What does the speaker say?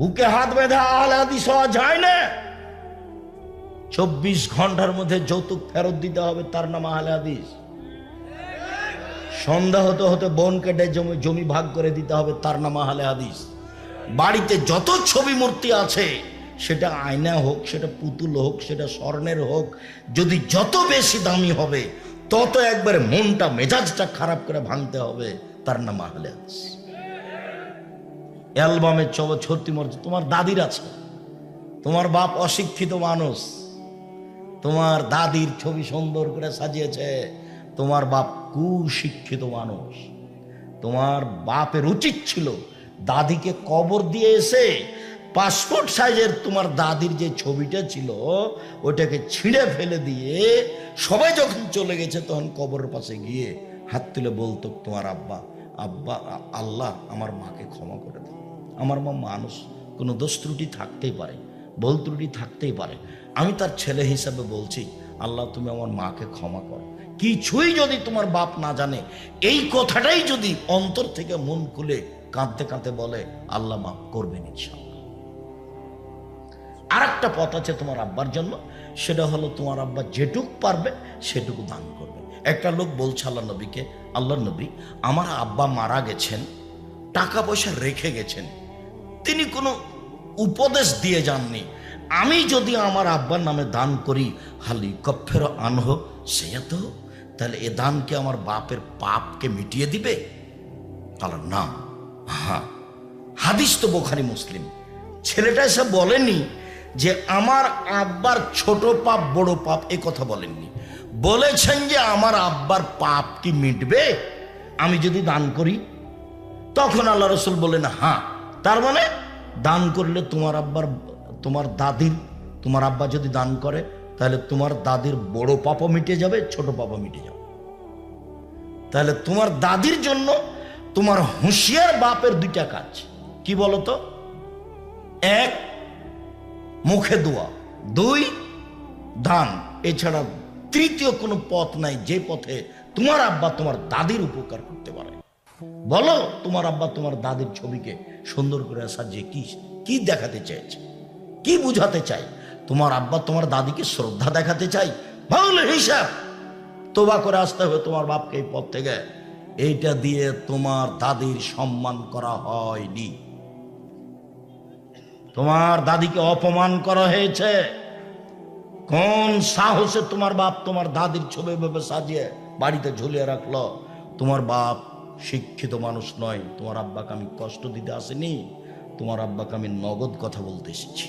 বুকে হাত বেঁধে আহলে হাদিস হওয়া যায় না। 24 ঘন্টার মধ্যে যৌতুক ফেরত দিতে হবে, তার নাম আহলে হাদিস। সন্ধ্যা হতে হতে বোন কেটে জমি ভাগ করে দিতে হবে, তার নাম আহলে হাদিস। বাড়িতে যত ছবি মূর্তি আছে, সেটা আয়না হোক, সেটা পুতুল হোক, সেটা স্বর্ণের হোক, যদি যত বেশি দামি হবে তত একবারে মনটা মেজাজটা খারাপ করে ভাঙতে হবে, তার নাম আহলে হাদিস। অ্যালবামে ছত্তি মূর্তি তোমার দাদির আছে, তোমার বাপ অশিক্ষিত মানুষ, তোমার দাদির ছবি সুন্দর করে সাজিয়েছে, তোমার বাপ কুশিক্ষিত মানুষ। তোমার বাপের উচিত ছিল দাদিকে কবর দিয়ে এসে পাসপোর্ট সাইজের তোমার দাদির যে ছবিটা ছিল ওটাকে ছিঁড়ে ফেলে দিয়ে সবাই যখন চলে গেছে তখন কবরের পাশে গিয়ে হাত তুলে বলতো, তোমার আব্বা, আব্বা আল্লাহ আমার মাকে ক্ষমা করে দাও। আমার মা মানুষ, কোনো দোষ ত্রুটি থাকতেই পারে, ভুল ত্রুটি থাকতেই পারে, আমি তার ছেলে হিসাবে বলছি, আল্লাহ তুমি আমার মাকে ক্ষমা করো। কিছুই যদি তোমার বাপ না জানে, এই কথাটাই যদি অন্তর থেকে মন খুলে কাঁদতে কাঁদতে বলে, আল্লাহ মাফ করবেন ইনশাআল্লাহ। আর একটা পথ আছে তোমার আব্বার জন্য, সেটা হলো তোমার আব্বা যেটুক পারবে সেটুকু দান করবে। একটা লোক বলছে আল্লাহ নবীকে, আল্লাহ নবী আমার আব্বা মারা গেছেন, টাকা পয়সা রেখে গেছেন, তিনি কোনো উপদেশ দিয়ে যাননি, আমি যদি আমার আব্বার নামে দান করি, হালি কফের আনহ সে তো, তাহলে এ দানকে আমার বাপের পাপকে মিটিয়ে দিবে? তাহলে না, হ্যাঁ, হাদিস তো বুখারী মুসলিম। ছেলেটা এসে বলেনি যে আমার আব্বার ছোট পাপ বড় পাপ, এ কথা বলেননি, বলেছেন যে আমার আব্বার পাপ কি মিটবে আমি যদি দান করি? তখন আল্লাহ রসুল বলেন হ্যাঁ, তার মানে দান করলে তোমার আব্বার, তোমার দাদির, তোমার আব্বা যদি দান করে তাহলে তোমার দাদির বড় পাপও মিটে যাবে, ছোট পাপও মিটে যাবে। তাহলে তোমার দাদির জন্য তোমার হুঁশিয়ার বাপের দুইটা কাজ কি বলতো? এক, মুখে দোয়া, দুই, দান। এছাড়া তৃতীয় কোনো পথ নাই যে পথে তোমার আব্বা তোমার দাদির উপকার করতে পারে। বলো, তোমার আব্বা তোমার দাদির ছবিকে সুন্দর করে সাজিয়ে কি দেখাতে চেয়েছে, কি বুঝাতে চাই? তোমার আব্বা তোমার দাদিকে শ্রদ্ধা দেখাতে চাই, ভালো হিসাব তোবা করে আসতে হবে তোমার বাপকে এই পথ থেকে। এইটা দিয়ে তোমার দাদির সম্মান করা হয়নি, তোমার দাদিকে অপমান করা হয়েছে। কোন সাহসে তোমার বাপ তোমার দাদির ছবি ভাবে সাজিয়ে বাড়িতে ঝুলিয়ে রাখলো? তোমার বাপ শিক্ষিত মানুষ নয়, তোমার আব্বাকে আমি কষ্ট দিতে আসিনি, তোমার আব্বাকে আমি নগদ কথা বলতে এসেছি।